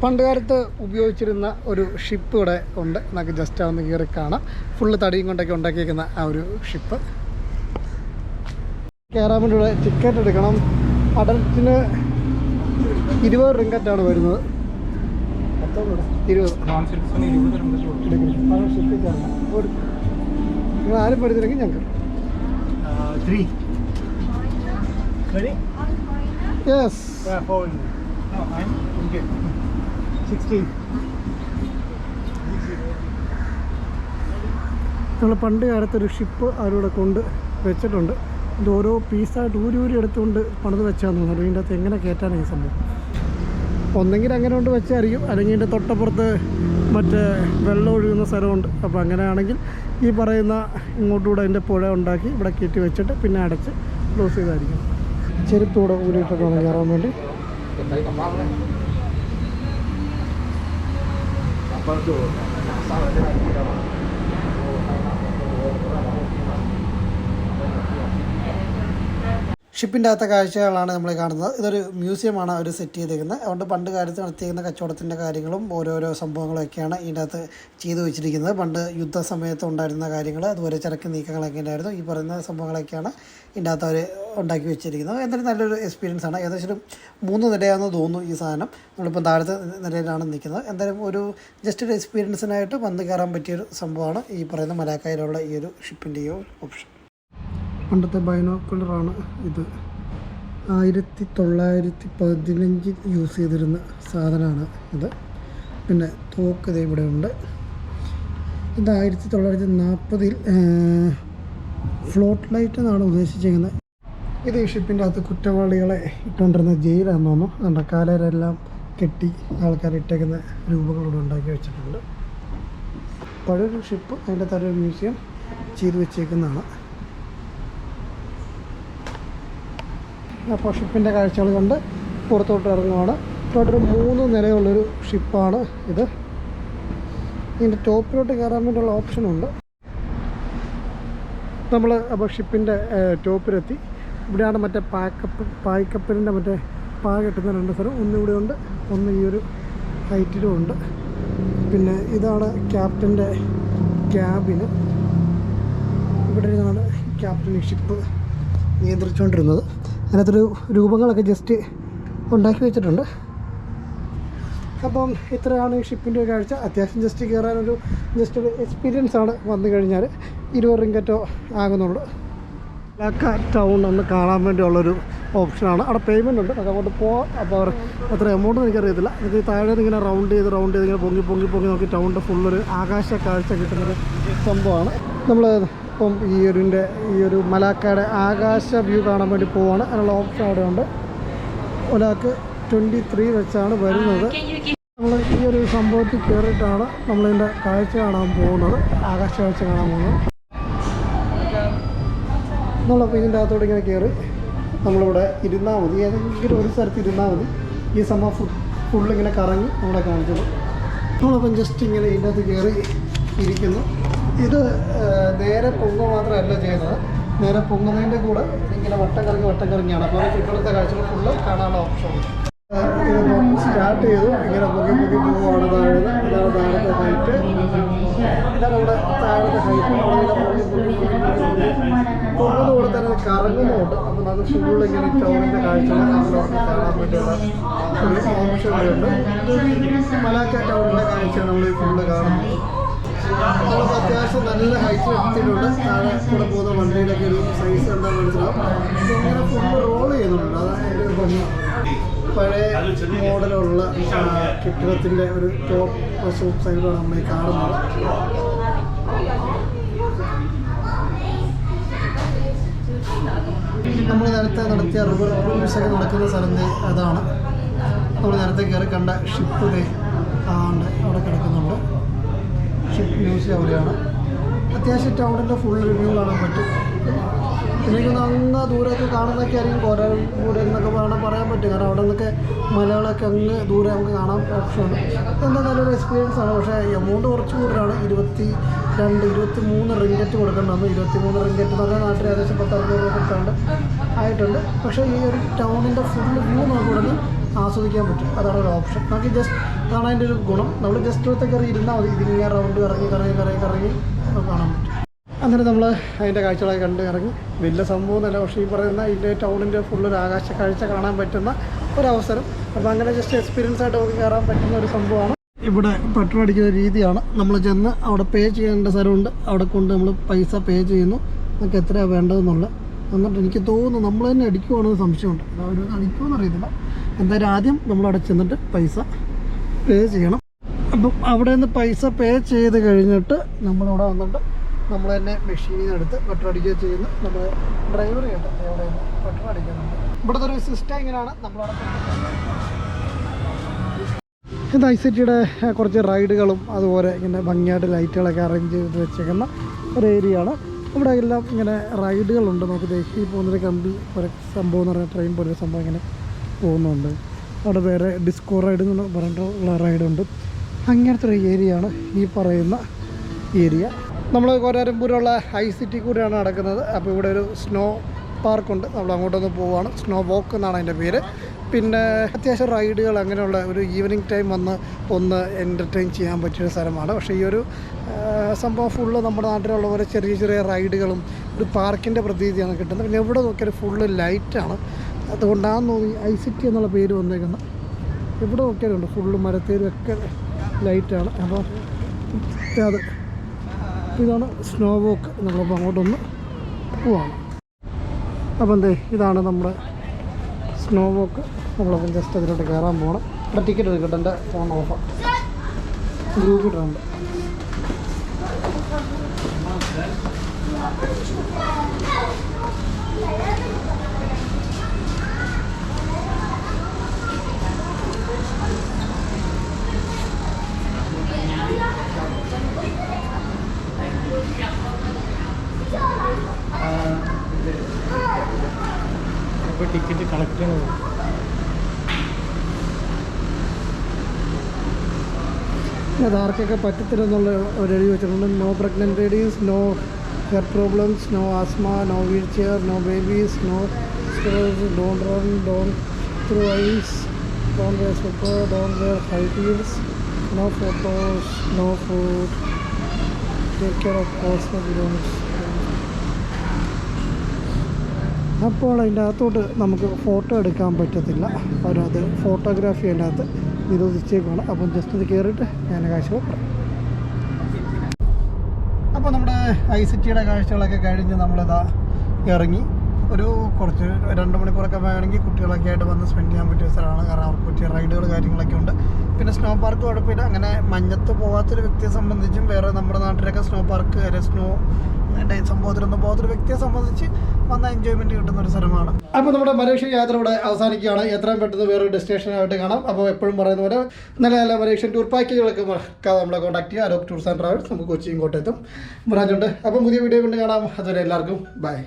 പണ്ട് കാലത്ത് ഉപയോഗിച്ചിരുന്ന ഒരു ഷിപ്പ് ഇവിടെ ഉണ്ട്. നമുക്ക് ജസ്റ്റ് ഒന്ന് കയറി കാണാം. ഫുള്ള് തടിയും കൊണ്ടൊക്കെ ഉണ്ടാക്കിയിരിക്കുന്ന ആ ഒരു ഷിപ്പ്. കയറാൻ വേണ്ടി ഇവിടെ ടിക്കറ്റ് എടുക്കണം. അഡൽറ്റിന് 20 റിങ്കറ്റാണ് വരുന്നത്. 20 ഷിപ്പിൽ കയറണം. നിങ്ങൾ ആരും പഠിച്ചില്ലെങ്കിൽ ഞങ്ങൾക്ക് യെസ് 16. നമ്മൾ പണ്ട് കാലത്തൊരു ഷിപ്പ് അവരിവിടെ കൊണ്ട് വെച്ചിട്ടുണ്ട്. ഇത് ഓരോ പീസായിട്ട് ഊരി എടുത്തുകൊണ്ട് പണിത് വെച്ചാന്ന് തോന്നുന്നു. ഇതിൻ്റെ അകത്ത് എങ്ങനെ കയറ്റാനാണ് ഈ സംഭവം? ഒന്നെങ്കിൽ അങ്ങനെ കൊണ്ട് വെച്ചായിരിക്കും, അല്ലെങ്കിൽ ഇതിൻ്റെ തൊട്ടപ്പുറത്ത് മറ്റേ വെള്ളം ഒഴുകുന്ന സ്ഥലമുണ്ട്. അപ്പോൾ അങ്ങനെയാണെങ്കിൽ ഈ പറയുന്ന ഇങ്ങോട്ടുകൂടെ അതിൻ്റെ പുഴ ഉണ്ടാക്കി ഇവിടെ കയറ്റി വെച്ചിട്ട് പിന്നെ അടച്ച് ക്ലോസ് ചെയ്തായിരിക്കും. ചെരുപ്പ് ഇവിടെ ഊരിയിട്ടൊക്കെ വേണം കയറാൻ വേണ്ടി. ഷിപ്പിൻ്റെ അകത്തെ കാഴ്ചകളാണ് നമ്മൾ കാണുന്നത്. ഇതൊരു മ്യൂസിയമാണ് അവർ സെറ്റ് ചെയ്തിരിക്കുന്നത്. അതുകൊണ്ട് പണ്ട് കാലത്ത് നടത്തിയിരിക്കുന്ന കച്ചവടത്തിൻ്റെ കാര്യങ്ങളും ഓരോരോ സംഭവങ്ങളൊക്കെയാണ് ഇതിൻ്റെ അകത്ത് ചെയ്തു വെച്ചിരിക്കുന്നത്. പണ്ട് യുദ്ധ സമയത്ത് ഉണ്ടായിരുന്ന കാര്യങ്ങൾ, അതുപോലെ ചരക്ക് നീക്കങ്ങളൊക്കെ ഉണ്ടായിരുന്നു. ഈ പറയുന്ന സംഭവങ്ങളൊക്കെയാണ് ഇതിൻ്റെ അകത്ത് അവർ ഉണ്ടാക്കി വെച്ചിരിക്കുന്നത്. എന്തായാലും നല്ലൊരു എക്സ്പീരിയൻസ് ആണ്. ഏകദേശം 3 നിലയാണെന്ന് തോന്നുന്നു ഈ സാധനം. നമ്മളിപ്പോൾ താഴത്തെ നിലയിലാണ് നിൽക്കുന്നത്. എന്തായാലും ഒരു ജസ്റ്റ് ഒരു എക്സ്പീരിയൻസിനായിട്ട് വന്ന് കയറാൻ പറ്റിയൊരു സംഭവമാണ് ഈ പറയുന്ന മലാക്കായിലുള്ള ഈ ഒരു ഷിപ്പിൻ്റെ ഈ ഓപ്ഷൻ. പണ്ടത്തെ ബൈനോക്കുലറാണ് ഇത്. 1915 യൂസ് ചെയ്തിരുന്ന സാധനമാണ് ഇത്. പിന്നെ തോക്ക് ഇത് ഇവിടെ ഉണ്ട്. ഇത് 1940 ഫ്ലോട്ട് ലൈറ്റ് എന്നാണ് ഉദ്ദേശിച്ചിരിക്കുന്നത്. ഇത് ഈ ഷിപ്പിൻ്റെ അകത്ത് കുറ്റവാളികളെ ഇട്ടുകൊണ്ടിരുന്ന ജയിലാണെന്ന് തോന്നുന്നു. അതുകൊണ്ട് കാലരെല്ലാം കെട്ടി ആൾക്കാർ ഇട്ടേക്കുന്ന രൂപങ്ങളോട് ഉണ്ടാക്കി വെച്ചിട്ടുണ്ട്. പഴയൊരു ഷിപ്പ്, അതിൻ്റെ തരം മ്യൂസിയം ചെയ്തു വെച്ചേക്കുന്നതാണ്. അപ്പോൾ ഷിപ്പിൻ്റെ കാഴ്ചകൾ കണ്ട് പുറത്തോട്ട് ഇറങ്ങുവാണ്. ടോട്ടൽ 3 നിലയുള്ളൊരു ഷിപ്പാണ് ഇത്. ഇതിൻ്റെ ടോപ്പിലോട്ട് കയറാൻ വേണ്ടിയുള്ള ഓപ്ഷനുണ്ട്. നമ്മൾ അപ്പോൾ ഷിപ്പിൻ്റെ ടോപ്പിലെത്തി. ഇവിടെയാണ് മറ്റേ പായ്ക്കപ്പലിൻ്റെ മറ്റേ പാ കെട്ടുന്ന 2 സ്ഥലം. ഒന്നിവിടെ ഉണ്ട്, ഒന്ന് ഈ ഒരു ഹൈറ്റിലും ഉണ്ട്. പിന്നെ ഇതാണ് ക്യാപ്റ്റൻ്റെ ക്യാബിന്. ഇവിടെ ഇരുന്നാണ് ക്യാപ്റ്റൻ ഈ ഷിപ്പ് നിയന്ത്രിച്ചുകൊണ്ടിരുന്നത്. അതിനകത്തൊരു രൂപങ്ങളൊക്കെ ജസ്റ്റ് ഉണ്ടാക്കി വെച്ചിട്ടുണ്ട്. അപ്പം ഇത്രയാണ് ഈ ഷിപ്പിൻ്റെ കാഴ്ച. അത്യാവശ്യം ജസ്റ്റ് കയറാനൊരു ജസ്റ്റ് ഒരു എക്സ്പീരിയൻസ് ആണ്. വന്നു കഴിഞ്ഞാൽ 20 റിങ്കറ്റോ ആകുന്നുള്ളൂ. മലാക്ക ടൗൺ ഒന്ന് കാണാൻ വേണ്ടിയുള്ളൊരു ഓപ്ഷനാണ്. അവിടെ പേയ്മെൻ്റ് ഉണ്ട്. നമുക്ക് അങ്ങോട്ട് പോകാം. അപ്പോൾ അവർ എത്ര എമൗണ്ട് എനിക്കറിയത്തില്ല. നമുക്ക് താഴെ ഇങ്ങനെ റൗണ്ട് ചെയ്ത് ഇങ്ങനെ പൊങ്ങി നോക്കി ടൗണിൻ്റെ ഫുള്ളൊരു ആകാശ കാഴ്ച കിട്ടുന്നൊരു സംഭവമാണ്. നമ്മൾ ഇപ്പം ഈ ഒരു മലാക്കയുടെ ആകാശ വ്യൂ കാണാൻ വേണ്ടി പോവാണ്. അതിനുള്ള ഓപ്ഷൻ അവിടെ ഉണ്ട്. ഒരാൾക്ക് 23 വെച്ചാണ് വരുന്നത്. നമ്മൾ ഈ ഒരു സംഭവത്തിൽ കയറിയിട്ടാണ് നമ്മളിതിൻ്റെ കാഴ്ച കാണാൻ പോകുന്നത്, ആകാശ കാഴ്ച കാണാൻ പോകുന്നത്. നമ്മളപ്പോൾ ഇതിൻ്റെ അകത്തോടെ ഇങ്ങനെ കയറി നമ്മളിവിടെ ഇരുന്നാൽ മതി. ഏതെങ്കിലും ഒരു സ്ഥലത്ത് ഇരുന്നാൽ മതി. ഈ സംഭവം ഫുള്ളിങ്ങനെ കറങ്ങി നമ്മളെ കാണിച്ചത്. നമ്മളപ്പം ജസ്റ്റ് ഇങ്ങനെ ഇതിൻ്റെ അകത്ത് കയറി ഇരിക്കുന്നു. ഇത് നേരെ പൊങ്ങുക മാത്രമല്ല ചെയ്യുന്നത്, നേരെ പൊങ്ങുന്നതിൻ്റെ കൂടെ ഇങ്ങനെ വട്ടം കറങ്ങിയാണ്. അപ്പോൾ ചുറ്റുവട്ടത്തെ കാഴ്ചകൾ ഫുള്ള് കാണാനുള്ള ഓപ്ഷൻ ഉണ്ട്. ഇതിപ്പം സ്റ്റാർട്ട് ചെയ്തു. ഇങ്ങനെ പൊങ്ങി പോവുകയാണ് താഴെ. ഇതാണ് താഴത്തെ ഹൈറ്റ്. ഇതാണ് ഇവിടെ താഴത്തെ ഹൈറ്റ്. അവിടെ പൊങ്ങുന്നതോടെ തന്നെ കറങ്ങുന്നുണ്ട്. അപ്പോൾ നമുക്ക് ഫുള്ള് ഇങ്ങനെ ടൗണിൻ്റെ കാഴ്ചകൾ നമ്മളോട് കാണാൻ വേണ്ടിയുള്ള ഒരു ഓപ്ഷൻ ഉണ്ട്. മലാക്ക ടൗണിൻ്റെ കാഴ്ച നമ്മൾ ഫുള്ള് കാണുന്നത്. നമ്മളപ്പോൾ അത്യാവശ്യം നല്ല ഹൈറ്റ് എത്തിയിട്ടുണ്ട്. താഴെ കൂടെ പോകുന്ന വണ്ടിയുടെയൊക്കെ ഒരു സൈസ് എന്താണെന്ന് മനസ്സിലാവും. ഇങ്ങനെ ഫുള്ള് റോൾ ചെയ്യുന്നുണ്ട്. അതായത് ഭംഗി. പഴയ മോഡലുള്ള കെട്ടിടത്തിൻ്റെ ഒരു ടോപ്പ് വശവും സൈഡാണ് നമ്മൾ ഈ കാണുന്നത്. നമ്മൾ നേരത്തെ നടത്തിയ റിവർ ക്രൂസൊക്കെ നടക്കുന്ന സ്ഥലം അതാണ്. നമ്മൾ നേരത്തെ കയറി കണ്ട ഷിപ്പ് ആണ്ട് അവിടെ കിടക്കുന്നുണ്ട്. ഷിപ്പ് മ്യൂസിയം അവിടെയാണ്. അത്യാവശ്യം ടൗണിൻ്റെ ഫുൾ റിവ്യൂ കാണാൻ പറ്റും. എനിക്കൊന്ന് അങ്ങ് ദൂരമൊക്കെ കാണുന്നതൊക്കെ ആയിരിക്കും കോരാലൂടെ എന്നൊക്കെ പറയാൻ പറ്റും. കാരണം അവിടെ നിന്നൊക്കെ മലകളൊക്കെ അങ്ങ് ദൂരെ നമുക്ക് കാണാൻ ഓപ്ഷനുണ്ട്. എന്താ നല്ലൊരു എക്സ്പീരിയൻസ് ആണ്. പക്ഷേ എമൗണ്ട് കുറച്ച് കൂടുതലാണ്. 23 റിങ്കറ്റ് കൊടുക്കേണ്ടതാണ്. 23 റിങ്കറ്റ് എന്ന് പറഞ്ഞാൽ നാട്ടിൽ ഏകദേശം 10-60 രൂപ കൊടുക്കാണ്ട് ആയിട്ടുണ്ട്. പക്ഷേ ഈ ഒരു ടൗണിൻ്റെ ഫുൾ വ്യൂ നമുക്ക് ഇവിടെ നിന്ന് ആസ്വദിക്കാൻ പറ്റും. അതാണ് ഒരു ഓപ്ഷൻ. നമുക്ക് ജസ്റ്റ് അതാണ് അതിൻ്റെ ഒരു ഗുണം. നമ്മൾ ജസ്റ്റ് ഒറ്റ കയറി ഇരുന്നാൽ മതി. ഇതിങ്ങനെ റൗണ്ട് കറങ്ങി നമുക്ക് കാണാൻ പറ്റും. അങ്ങനെ നമ്മൾ അതിൻ്റെ കാഴ്ചകളൊക്കെ കണ്ട് ഇറങ്ങി. വലിയ സംഭവമൊന്നുമല്ല, പക്ഷേ ഈ പറയുന്ന ഇതിൻ്റെ ടൗണിൻ്റെ ഫുള്ളൊരു ആകാശ കാഴ്ച കാണാൻ പറ്റുന്ന ഒരവസരം. അപ്പോൾ അങ്ങനെ ജസ്റ്റ് എക്സ്പീരിയൻസ് ആയിട്ട് നമുക്ക് കയറാൻ പറ്റുന്ന ഒരു സംഭവമാണ്. ഇവിടെ പെട്രോൾ അടിക്കുന്ന രീതിയാണ്. നമ്മൾ ചെന്ന് അവിടെ പേ ചെയ്യേണ്ട സ്ഥലമുണ്ട്. അവിടെ കൊണ്ട് നമ്മൾ പൈസ പേ ചെയ്യുന്നു. നമുക്ക് എത്രയാണ് വേണ്ടതെന്നുള്ളത്. എന്നിട്ട് എനിക്ക് തോന്നുന്നു നമ്മൾ തന്നെ അടിക്കുവാണെന്ന് സംശയമുണ്ട്. അവർ അടിക്കുമെന്ന് അറിയത്തില്ല. എന്തായാലും ആദ്യം നമ്മളവിടെ ചെന്നിട്ട് പൈസ പേ ചെയ്യണം. അപ്പം അവിടെ നിന്ന് പൈസ പേ ചെയ്ത് കഴിഞ്ഞിട്ട് നമ്മളിവിടെ വന്നിട്ട് നമ്മൾ തന്നെ മെഷീനിൽ നിന്ന് എടുത്ത് പെട്രോൾ അടിക്കുകയോ ചെയ്യുന്നു. നമ്മൾ ഡ്രൈവർ കേട്ടോ അവിടെ നിന്ന് പെട്രോൾ അടിക്കുന്നുണ്ട്. ഇവിടുത്തെ ഒരു സിസ്റ്റം ഇങ്ങനെയാണ്. നമ്മളവിടെ ഇത് ഐസിറ്റിയുടെ കുറച്ച് റൈഡുകളും അതുപോലെ ഇങ്ങനെ ഭംഗിയായിട്ട് ലൈറ്റുകളൊക്കെ അറേഞ്ച് ചെയ്ത് വെച്ചേക്കുന്ന ഒരു ഏരിയയാണ്. ഇവിടെ എല്ലാം ഇങ്ങനെ റൈഡുകളുണ്ട്. നമുക്ക് ഈ പോകുന്നൊരു കമ്പി ഒരു സംഭവം എന്ന് പറഞ്ഞാൽ ട്രെയിൻ പോലൊരു സംഭവം ഇങ്ങനെ പോകുന്നുണ്ട്. അവിടെ വേറെ ഡിസ്കോ റൈഡ് എന്ന് പറഞ്ഞിട്ടുള്ള റൈഡുണ്ട്. അങ്ങനത്തെ ഒരു ഏരിയയാണ് ഈ പറയുന്ന ഏരിയ. നമ്മൾ കോരാരമ്പൂരുള്ള ഐസിറ്റി കൂടെയാണ് നടക്കുന്നത്. അപ്പോൾ ഇവിടെ ഒരു സ്നോ പാർക്കുണ്ട്. നമ്മൾ അങ്ങോട്ടൊന്ന് പോവുകയാണ്. സ്നോ വോക്ക് എന്നാണ് അതിൻ്റെ പേര്. പിന്നെ അത്യാവശ്യം റൈഡുകൾ അങ്ങനെയുള്ള ഒരു ഈവനിങ് ടൈം വന്ന് ഒന്ന് എൻ്റർടൈൻ ചെയ്യാൻ പറ്റിയൊരു സ്ഥലമാണ്. പക്ഷേ ഈ ഒരു സംഭവം ഫുള്ള് നമ്മുടെ നാട്ടിലുള്ള പോലെ ചെറിയ ചെറിയ റൈഡുകളും ഒരു പാർക്കിൻ്റെ പ്രതീതിയാണ് കിട്ടുന്നത്. പിന്നെ എവിടെ നോക്കിയാലും ഫുള്ള് ലൈറ്റാണ്. അതുകൊണ്ടാണെന്ന് തോന്നി ഐസിറ്റി എന്നുള്ള പേര് വന്നേക്കുന്നത്. എവിടെ നോക്കിയാലും ഉണ്ട് ഫുള്ള് മരത്തേരും ഒക്കെ ലൈറ്റാണ്. അപ്പോൾ അത് ഇതാണ് സ്നോ വോക്ക്. നമ്മളപ്പോൾ അങ്ങോട്ടൊന്ന് പോവാണ്. അപ്പം എന്തേ ഇതാണ് നമ്മുടെ സ്നോ വോക്ക്. നമ്മളപ്പം ജസ്റ്റ് അതിലോട്ട് കയറാൻ പോകണം. ഇവിടെ ടിക്കറ്റ് എടുക്കട്ടെ. എൻ്റെ ഫോൺ ഓഫാണ്. ഗ്രൂപ്പിട്ടുണ്ട്. അപ്പോൾ ടിക്കറ്റ് കളക്ട് ചെയ്യണം. അത് ആർക്കൊക്കെ പറ്റത്തില്ലെന്നുള്ള ഒരു എഴുതി വെച്ചിട്ടുണ്ട്. No pregnant ladies, no hair problems, no asthma, no wheelchair, no babies, no straws, don't run, don't throw ice, don't wear slipper, don't wear high heels, no photos, no food, take care of personal belongings. അപ്പോൾ അതിൻ്റെ അകത്തോട്ട് നമുക്ക് photo എടുക്കാൻ പറ്റത്തില്ല. അവരത് photography അതിൻ്റെ അകത്ത് നിരോധിച്ചേക്കാണ്. അപ്പം ജസ്റ്റ് ഇത് കയറിയിട്ട് ഞാൻ കാഴ്ച പറയാം. അപ്പോൾ നമ്മുടെ ഐസിറ്റിയുടെ കാഴ്ചകളൊക്കെ കഴിഞ്ഞ് നമ്മളിതാ ഇറങ്ങി. ഒരു കുറച്ച് 2 മണിക്കൂറൊക്കെ വേണമെങ്കിൽ കുട്ടികളൊക്കെ ആയിട്ട് വന്ന് സ്പെൻഡ് ചെയ്യാൻ പറ്റിയ സ്ഥലമാണ്. കാരണം അവർക്ക് പറ്റിയ റൈഡുകൾ കാര്യങ്ങളൊക്കെ ഉണ്ട്. പിന്നെ സ്നോ പാർക്ക് കുഴപ്പമില്ല. അങ്ങനെ മഞ്ഞത്ത് പോകാത്തൊരു വ്യക്തിയെ സംബന്ധിച്ചും വേറെ നമ്മുടെ നാട്ടിലൊക്കെ സ്നോ പാർക്ക് അല്ലെ സ്നോ സംഭവത്തിലൊന്നും പോകാത്തൊരു വ്യക്തിയെ സംബന്ധിച്ച് വന്ന എൻജോയ്മെൻറ്റ് കിട്ടുന്ന ഒരു സ്ഥലമാണ്. അപ്പോൾ നമ്മുടെ മലേഷ്യ യാത്ര ഇവിടെ അവസാനിക്കുകയാണ്. എത്രയും പെട്ടെന്ന് വേറൊരു ഡെസ്റ്റിനേഷനായിട്ട് കാണാം. അപ്പോൾ എപ്പോഴും പറയുന്ന പോലെ നല്ല നല്ല മലേഷ്യൻ ടൂർ പാക്കേജുകളൊക്കെ നമ്മളെ കോൺടാക്ട് ചെയ്യുക. Alok tours and travels. നമുക്ക് കൊച്ചിയും കോട്ടയത്തും ബ്രാഞ്ചുണ്ട്. അപ്പം പുതിയ വീഡിയോ കൊണ്ട് കാണാം. അതുവരെ എല്ലാവർക്കും ബൈ.